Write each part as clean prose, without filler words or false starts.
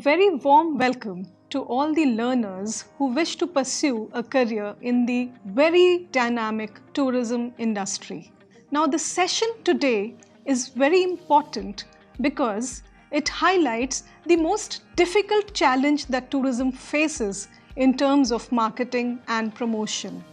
very warm welcome to all the learners who wish to pursue a career in the very dynamic tourism industry. Now, the session today is very important because it highlights the most difficult challenge that tourism faces in terms of marketing and promotion.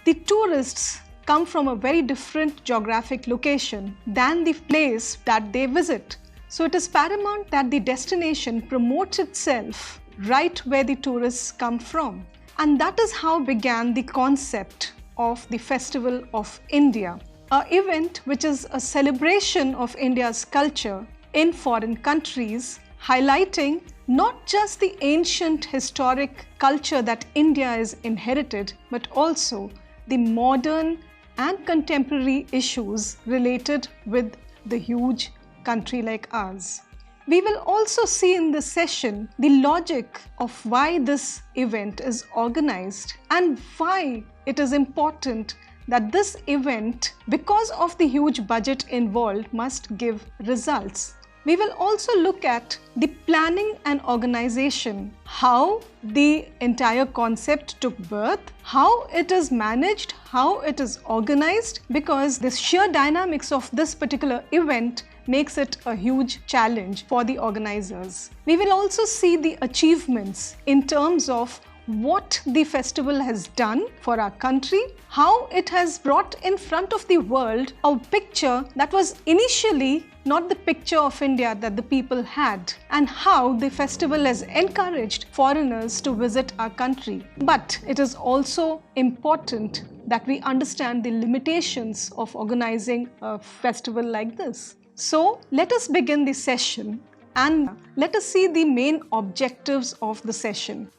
The tourists come from a very different geographic location than the place that they visit. So it is paramount that the destination promotes itself right where the tourists come from. And that is how began the concept of the Festival of India, an event which is a celebration of India's culture in foreign countries, highlighting not just the ancient historic culture that India has inherited, but also the modern and contemporary issues related with the huge country like ours. We will also see in this session the logic of why this event is organized and why it is important that this event, because of the huge budget involved, must give results. We will also look at the planning and organization, how the entire concept took birth, how it is managed, how it is organized, because the sheer dynamics of this particular event makes it a huge challenge for the organizers. We will also see the achievements in terms of what the festival has done for our country, how it has brought in front of the world a picture that was initially not the picture of India that the people had, and how the festival has encouraged foreigners to visit our country. But it is also important that we understand the limitations of organizing a festival like this. So let us begin the session and let us see the main objectives of the session.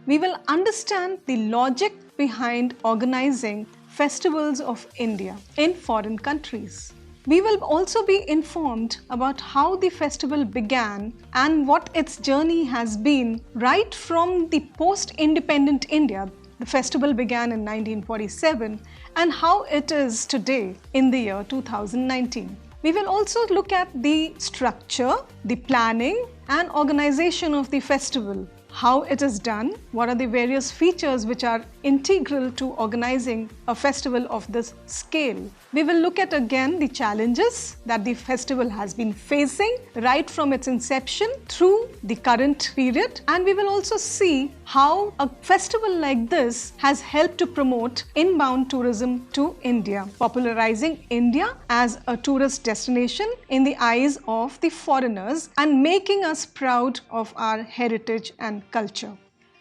We will understand the logic behind organizing festivals of India in foreign countries. We will also be informed about how the festival began and what its journey has been right from the post-independent India. The festival began in 1947 and how it is today in the year 2019. We will also look at the structure, the planning and organization of the festival, how it is done, what are the various features which are integral to organizing a festival of this scale. We will look at again the challenges that the festival has been facing right from its inception through the current period, and we will also see how a festival like this has helped to promote inbound tourism to India, popularizing India as a tourist destination in the eyes of the foreigners and making us proud of our heritage and culture.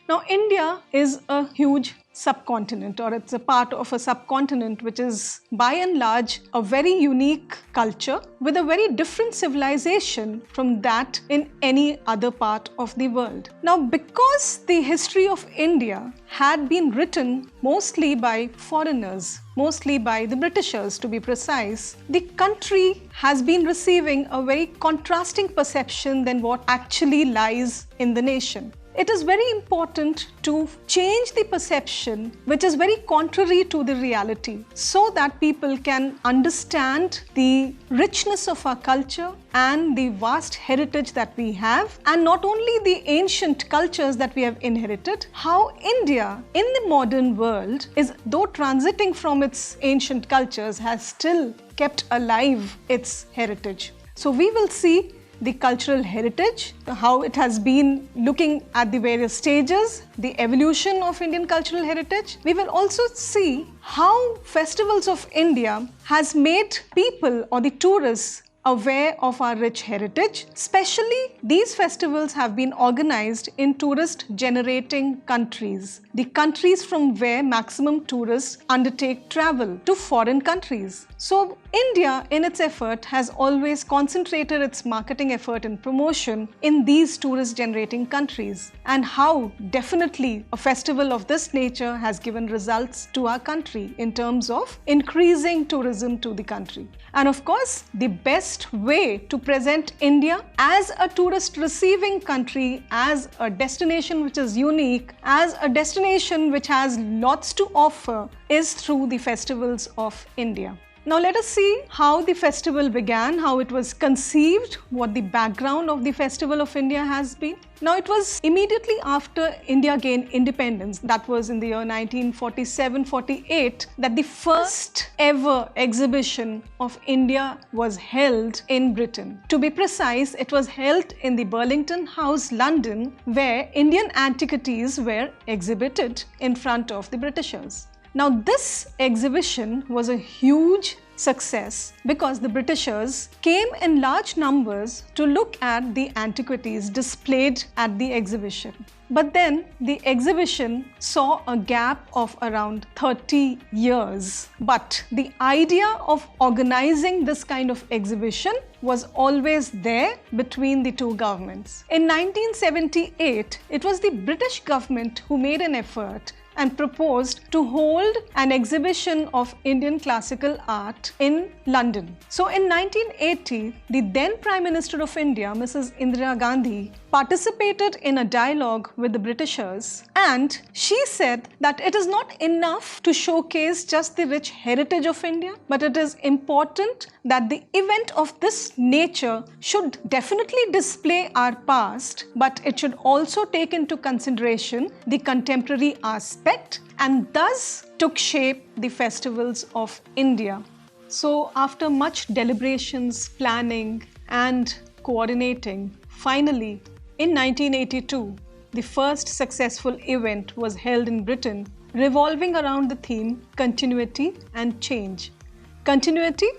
Now, India is a huge subcontinent, or it's a part of a subcontinent which is by and large a very unique culture with a very different civilization from that in any other part of the world. Now, because the history of India had been written mostly by foreigners, mostly by the Britishers to be precise, the country has been receiving a very contrasting perception than what actually lies in the nation. It is very important to change the perception which is very contrary to the reality so that people can understand the richness of our culture and the vast heritage that we have, and not only the ancient cultures that we have inherited, how India in the modern world is, though transiting from its ancient cultures, has still kept alive its heritage. So we will see the cultural heritage, how it has been looking at the various stages, the evolution of Indian cultural heritage. We will also see how festivals of India has made people or the tourists aware of our rich heritage. Especially, these festivals have been organized in tourist-generating countries, the countries from where maximum tourists undertake travel to foreign countries. So, India, in its effort, has always concentrated its marketing effort and promotion in these tourist-generating countries, and how definitely a festival of this nature has given results to our country in terms of increasing tourism to the country. And of course, the best way to present India as a tourist receiving country, as a destination which is unique, as a destination which has lots to offer, is through the festivals of India. Now let us see how the festival began, how it was conceived, what the background of the Festival of India has been. Now it was immediately after India gained independence, that was in the year 1947-48, that the first ever exhibition of India was held in Britain. To be precise, it was held in the Burlington House, London, where Indian antiquities were exhibited in front of the Britishers. Now this exhibition was a huge success because the Britishers came in large numbers to look at the antiquities displayed at the exhibition. But then the exhibition saw a gap of around 30 years. But the idea of organizing this kind of exhibition was always there between the two governments. In 1978, it was the British government who made an effort and proposed to hold an exhibition of Indian classical art in London. So in 1980, the then Prime Minister of India, Mrs. Indira Gandhi, participated in a dialogue with the Britishers, and she said that it is not enough to showcase just the rich heritage of India, but it is important that the event of this nature should definitely display our past, but it should also take into consideration the contemporary aspect, and thus took shape the festivals of India. So after much deliberations, planning and coordinating, finally in 1982, the first successful event was held in Britain, revolving around the theme continuity and change. Continuity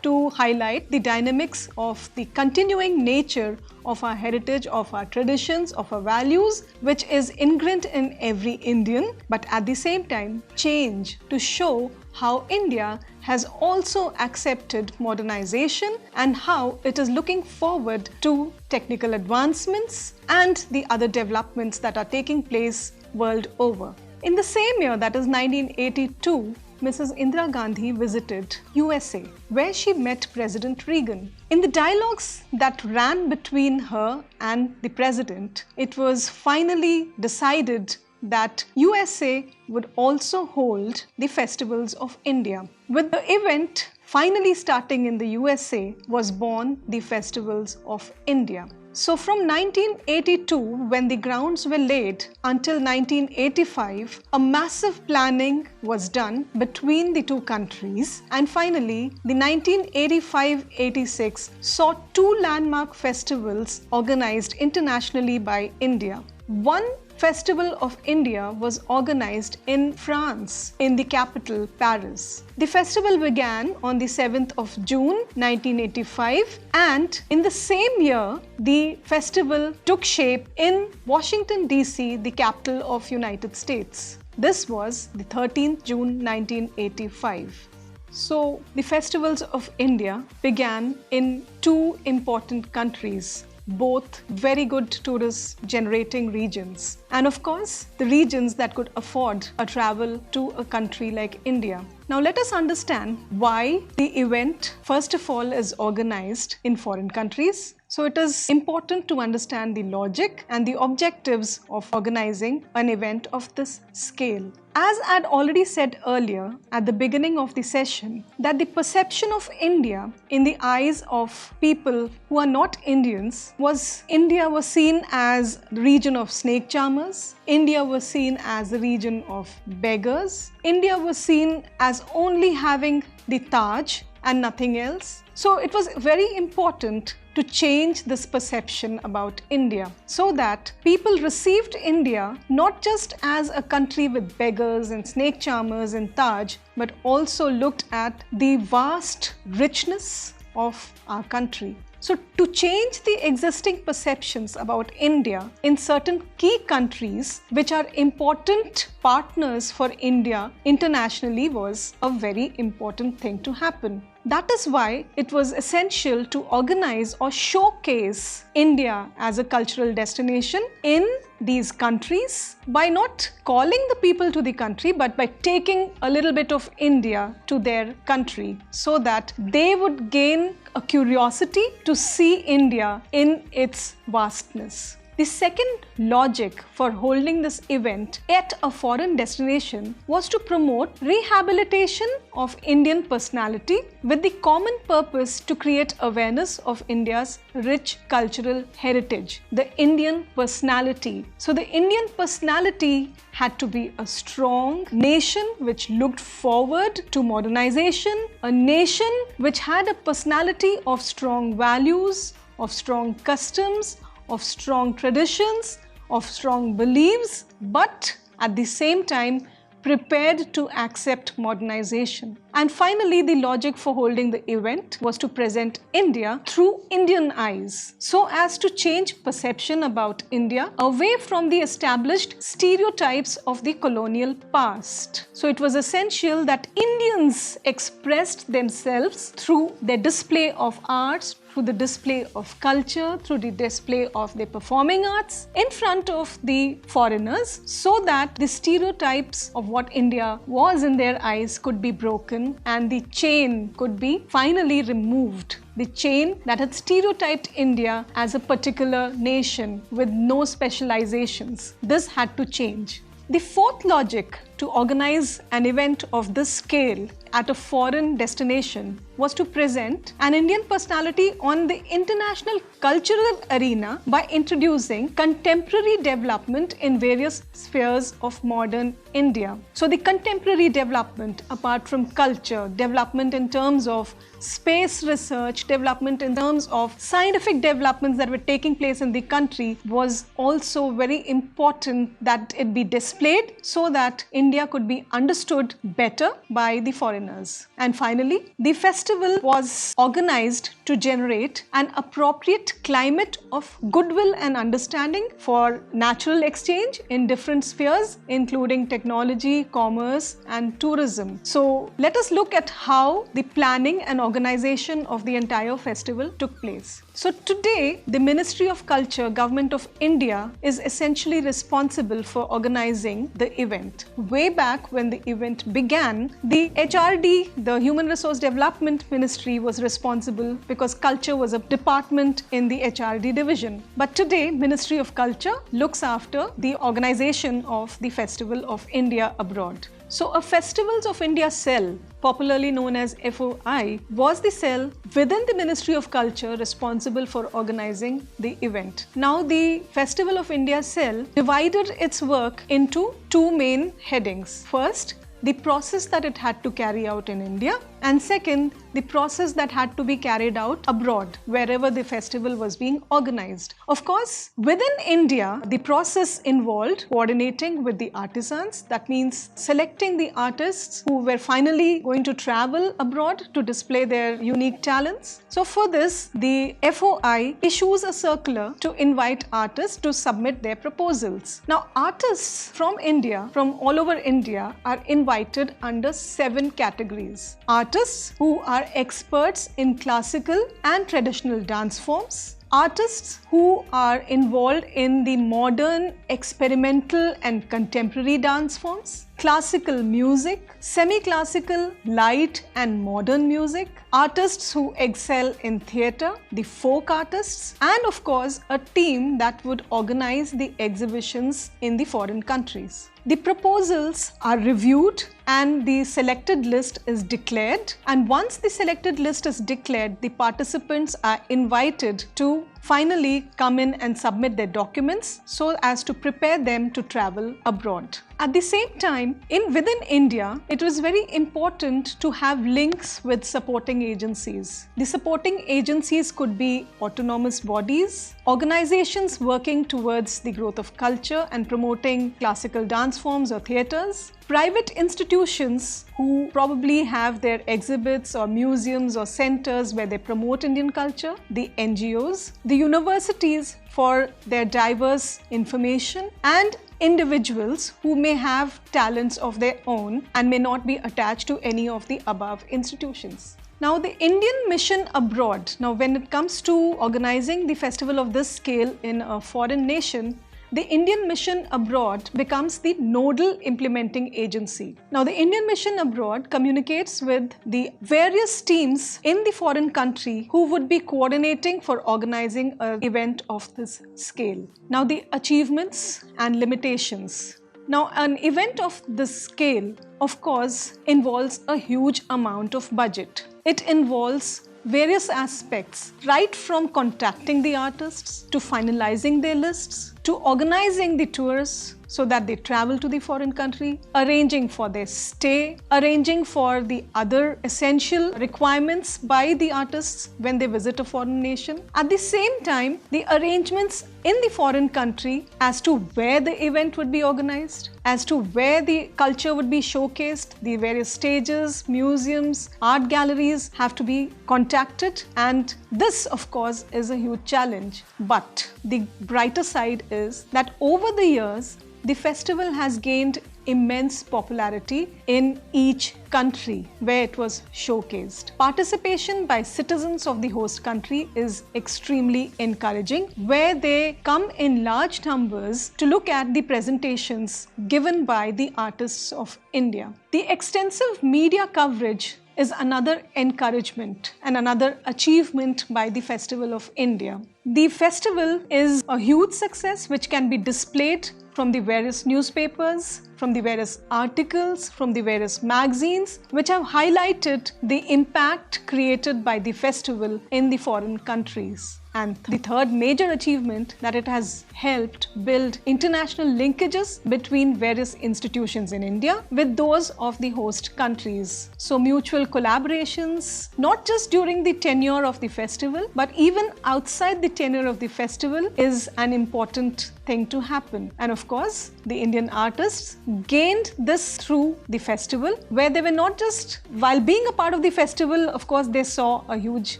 to highlight the dynamics of the continuing nature of our heritage, of our traditions, of our values, which is ingrained in every Indian, but at the same time change to show how India has also accepted modernization and how it is looking forward to technical advancements and the other developments that are taking place world over. In the same year, that is 1982, Mrs. Indira Gandhi visited USA, where she met President Reagan. In the dialogues that ran between her and the president, it was finally decided that USA would also hold the festivals of India. With the event finally starting in the USA was born the festivals of India. So from 1982, when the grounds were laid, until 1985, a massive planning was done between the two countries, and finally the 1985-86 saw two landmark festivals organized internationally by India. One Festival of India was organized in France, in the capital Paris. The festival began on the 7th of June 1985, and in the same year, the festival took shape in Washington DC, the capital of United States. This was the 13th June 1985. So the festivals of India began in two important countries, both very good tourist generating regions, and of course the regions that could afford a travel to a country like India. Now let us understand why the event first of all is organized in foreign countries. So it is important to understand the logic and the objectives of organizing an event of this scale. As I had already said earlier at the beginning of the session, that the perception of India in the eyes of people who are not Indians was India was seen as the region of snake charmers, India was seen as the region of beggars, India was seen as only having the Taj and nothing else. So it was very important to change this perception about India so that people received India not just as a country with beggars and snake charmers and Taj, but also looked at the vast richness of our country. So to change the existing perceptions about India in certain key countries which are important partners for India internationally was a very important thing to happen. That is why it was essential to organize or showcase India as a cultural destination in these countries by not calling the people to the country, but by taking a little bit of India to their country so that they would gain a curiosity to see India in its vastness. The second logic for holding this event at a foreign destination was to promote rehabilitation of Indian personality with the common purpose to create awareness of India's rich cultural heritage, the Indian personality. So the Indian personality had to be a strong nation which looked forward to modernization, a nation which had a personality of strong values, of strong customs, of strong traditions, of strong beliefs, but at the same time prepared to accept modernization. And finally, the logic for holding the event was to present India through Indian eyes, so as to change perception about India away from the established stereotypes of the colonial past. So it was essential that Indians expressed themselves through their display of arts, through the display of culture, through the display of their performing arts in front of the foreigners, so that the stereotypes of what India was in their eyes could be broken and the chain could be finally removed. The chain that had stereotyped India as a particular nation with no specializations. This had to change. The fourth logic to organize an event of this scale at a foreign destination was to present an Indian personality on the international cultural arena by introducing contemporary development in various spheres of modern India. So the contemporary development, apart from culture, development in terms of space research, development in terms of scientific developments that were taking place in the country, was also very important that it be displayed so that India could be understood better by the foreigners. And finally, the festival was organized to generate an appropriate climate of goodwill and understanding for natural exchange in different spheres, including technology, commerce, and tourism. So let us look at how the planning and organization of the entire festival took place. So today, the Ministry of Culture, Government of India, is essentially responsible for organizing the event. Way back when the event began, the HRD, the Human Resource Development Ministry, was responsible because culture was a department in the HRD division. But today, Ministry of Culture looks after the organization of the Festival of India abroad. So a Festivals of India cell, popularly known as FOI, was the cell within the Ministry of Culture responsible for organizing the event. Now the Festival of India cell divided its work into two main headings. First, the process that it had to carry out in India, and second, the process that had to be carried out abroad, wherever the festival was being organized. Of course, within India, the process involved coordinating with the artisans. That means selecting the artists who were finally going to travel abroad to display their unique talents. So for this, the FOI issues a circular to invite artists to submit their proposals. Now, artists from India, from all over India, are invited under 7 categories. Artists who are experts in classical and traditional dance forms, artists who are involved in the modern, experimental and contemporary dance forms, classical music, semi-classical, light and modern music, artists who excel in theatre, the folk artists, and of course a team that would organize the exhibitions in the foreign countries. The proposals are reviewed and the selected list is declared, and once the selected list is declared, the participants are invited to finally come in and submit their documents so as to prepare them to travel abroad. At the same time, within India, it was very important to have links with supporting agencies. The supporting agencies could be autonomous bodies, organizations working towards the growth of culture and promoting classical dance forms or theatres, private institutions who probably have their exhibits or museums or centers where they promote Indian culture, the NGOs, the universities for their diverse information, and individuals who may have talents of their own and may not be attached to any of the above institutions. Now, the Indian mission abroad, now when it comes to organizing the festival of this scale in a foreign nation, the Indian Mission Abroad becomes the nodal implementing agency. Now, the Indian Mission Abroad communicates with the various teams in the foreign country who would be coordinating for organizing an event of this scale. Now, the achievements and limitations. Now, an event of this scale, of course, involves a huge amount of budget. It involves various aspects, right from contacting the artists to finalizing their lists, to organizing the tours so that they travel to the foreign country, arranging for their stay, arranging for the other essential requirements by the artists when they visit a foreign nation. At the same time, the arrangements in the foreign country as to where the event would be organized, as to where the culture would be showcased, the various stages, museums, art galleries have to be contacted, and this of course is a huge challenge. But the brighter side is that over the years, the festival has gained immense popularity in each country where it was showcased. Participation by citizens of the host country is extremely encouraging, where they come in large numbers to look at the presentations given by the artists of India. The extensive media coverage is another encouragement and another achievement by the Festival of India. The festival is a huge success which can be displayed from the various newspapers, from the various articles, from the various magazines, which have highlighted the impact created by the festival in the foreign countries. And the third major achievement, that it has helped build international linkages between various institutions in India with those of the host countries. So mutual collaborations, not just during the tenure of the festival, but even outside the tenure of the festival is an important thing to happen. And of course, the Indian artists gained this through the festival, where they were not just, while being a part of the festival, of course, they saw a huge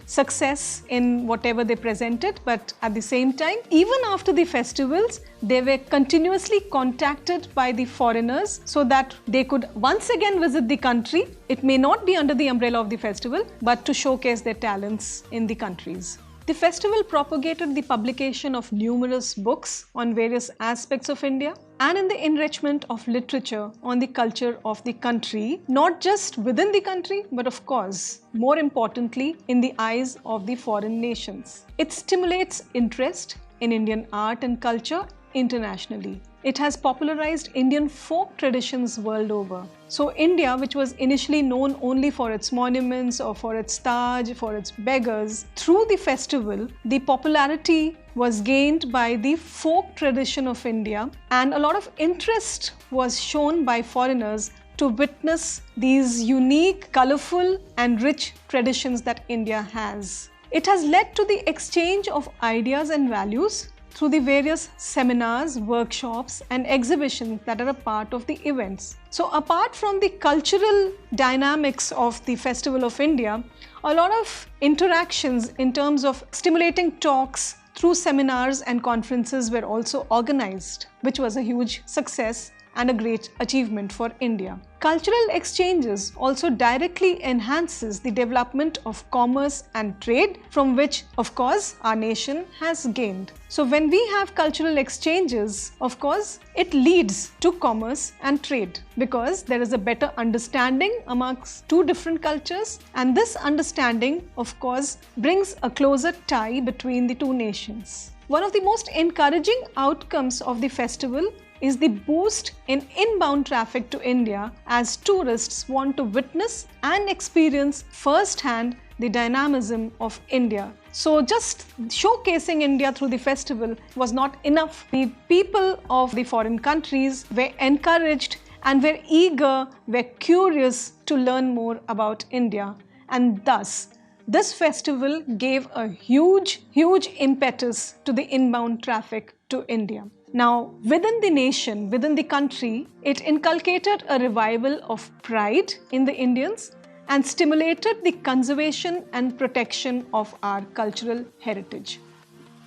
success in whatever they presented, but at the same time, even after the festivals, they were continuously contacted by the foreigners so that they could once again visit the country. It may not be under the umbrella of the festival, but to showcase their talents in the countries. The festival propagated the publication of numerous books on various aspects of India and in the enrichment of literature on the culture of the country, not just within the country, but of course, more importantly, in the eyes of the foreign nations. It stimulates interest in Indian art and culture internationally. It has popularized Indian folk traditions world over. So India, which was initially known only for its monuments or for its Taj, for its beggars, through the festival, the popularity was gained by the folk tradition of India, and a lot of interest was shown by foreigners to witness these unique, colorful and rich traditions that India has. It has led to the exchange of ideas and values through the various seminars, workshops and exhibitions that are a part of the events. So apart from the cultural dynamics of the Festival of India, a lot of interactions in terms of stimulating talks through seminars and conferences were also organized, which was a huge success and a great achievement for India. Cultural exchanges also directly enhances the development of commerce and trade, from which, of course, our nation has gained. So when we have cultural exchanges, of course, it leads to commerce and trade, because there is a better understanding amongst two different cultures, and this understanding, of course, brings a closer tie between the two nations. One of the most encouraging outcomes of the festival is the boost in inbound traffic to India, as tourists want to witness and experience firsthand the dynamism of India. So just showcasing India through the festival was not enough. The people of the foreign countries were encouraged and were eager, were curious to learn more about India, and thus this festival gave a huge impetus to the inbound traffic to India. Now, within the nation, within the country, it inculcated a revival of pride in the Indians and stimulated the conservation and protection of our cultural heritage.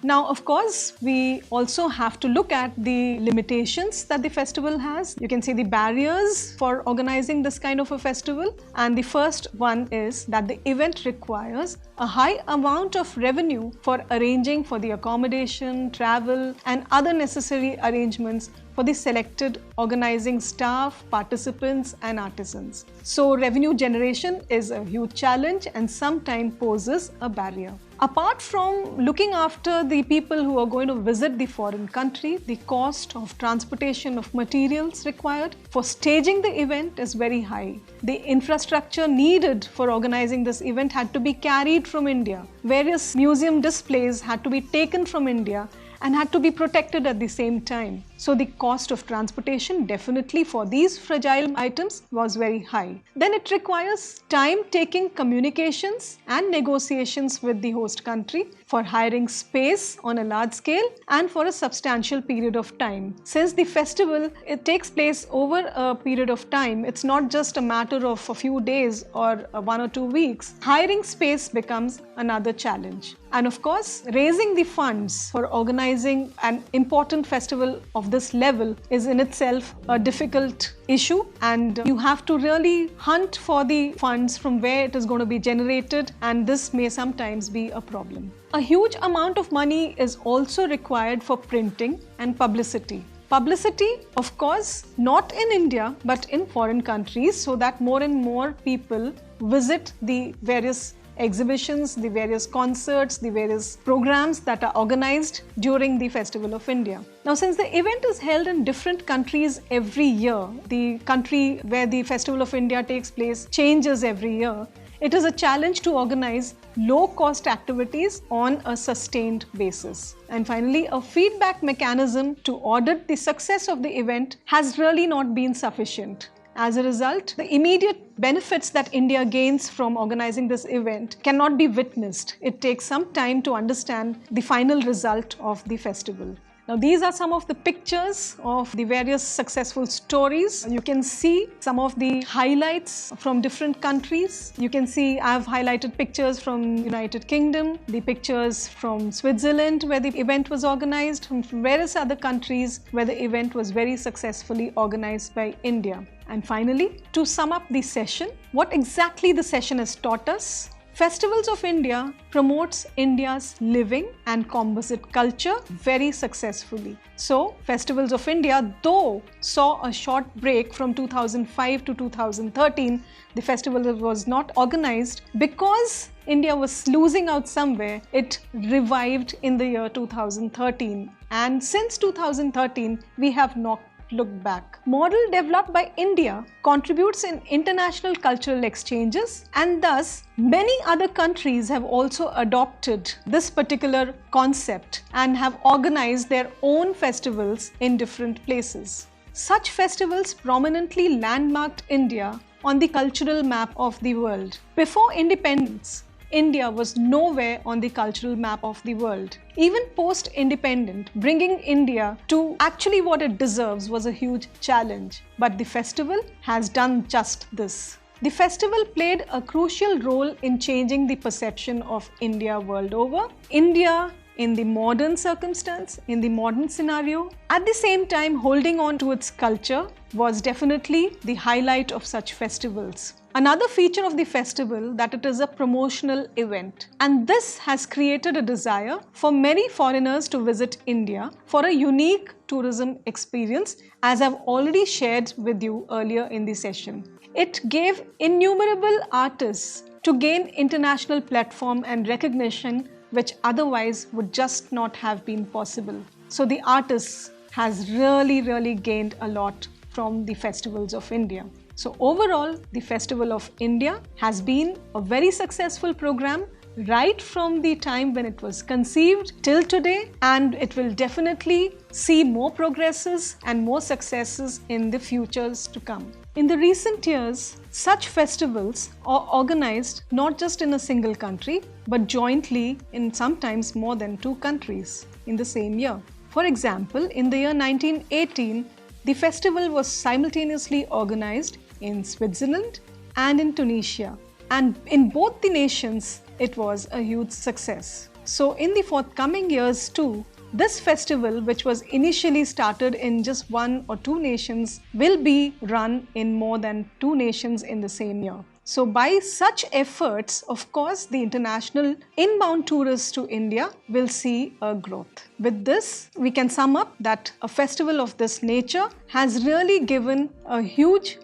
Now, of course, we also have to look at the limitations that the festival has. You can see the barriers for organizing this kind of a festival. And the first one is that the event requires a high amount of revenue for arranging for the accommodation, travel, and other necessary arrangements for the selected organizing staff, participants, and artisans. So, revenue generation is a huge challenge and sometimes poses a barrier. Apart from looking after the people who are going to visit the foreign country, the cost of transportation of materials required for staging the event is very high. The infrastructure needed for organizing this event had to be carried from India. Various museum displays had to be taken from India and had to be protected at the same time. So the cost of transportation definitely for these fragile items was very high. Then it requires time-taking communications and negotiations with the host country for hiring space on a large scale and for a substantial period of time. Since the festival, it takes place over a period of time, it's not just a matter of a few days or 1 or 2 weeks. Hiring space becomes another challenge. And of course, raising the funds for organizing an important festival of this level is in itself a difficult issue, and you have to really hunt for the funds from where it is going to be generated, and this may sometimes be a problem. A huge amount of money is also required for printing and publicity. Publicity, of course, not in India but in foreign countries, so that more and more people visit the various exhibitions, the various concerts, the various programs that are organized during the Festival of India. Now, since the event is held in different countries every year, the country where the Festival of India takes place changes every year, it is a challenge to organize low-cost activities on a sustained basis. And finally, a feedback mechanism to audit the success of the event has really not been sufficient. As a result, the immediate benefits that India gains from organizing this event cannot be witnessed. It takes some time to understand the final result of the festival. Now, these are some of the pictures of the various successful stories. You can see some of the highlights from different countries. You can see I've highlighted pictures from United Kingdom, the pictures from Switzerland where the event was organized, from various other countries where the event was very successfully organized by India. And finally, to sum up the session, what exactly the session has taught us? Festivals of India promotes India's living and composite culture very successfully. So, Festivals of India, though saw a short break from 2005 to 2013, the festival was not organized because India was losing out somewhere. It revived in the year 2013, and since 2013 we have not looked back. Model developed by India contributes in international cultural exchanges, and thus many other countries have also adopted this particular concept and have organized their own festivals in different places. Such festivals prominently landmarked India on the cultural map of the world. Before independence, India was nowhere on the cultural map of the world. Even post-independent, bringing India to actually what it deserves was a huge challenge. But the festival has done just this. The festival played a crucial role in changing the perception of India world over. India in the modern circumstance, in the modern scenario, at the same time holding on to its culture was definitely the highlight of such festivals. Another feature of the festival that it is a promotional event, and this has created a desire for many foreigners to visit India for a unique tourism experience, as I've already shared with you earlier in the session. It gave innumerable artists to gain international platform and recognition which otherwise would just not have been possible. So the artists has really gained a lot from the Festivals of India. So overall, the Festival of India has been a very successful program right from the time when it was conceived till today, and it will definitely see more progresses and more successes in the futures to come. In the recent years, such festivals are organized not just in a single country, but jointly in sometimes more than 2 countries in the same year. For example, in the year 1918, the festival was simultaneously organized in Switzerland and in Tunisia. And in both the nations, it was a huge success. So in the forthcoming years too, this festival, which was initially started in just 1 or 2 nations, will be run in more than 2 nations in the same year. So by such efforts, of course, the international inbound tourists to India will see a growth. With this, we can sum up that a festival of this nature has really given a huge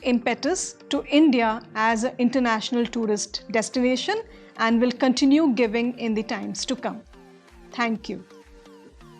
impetus to India as an international tourist destination and will continue giving in the times to come. Thank you.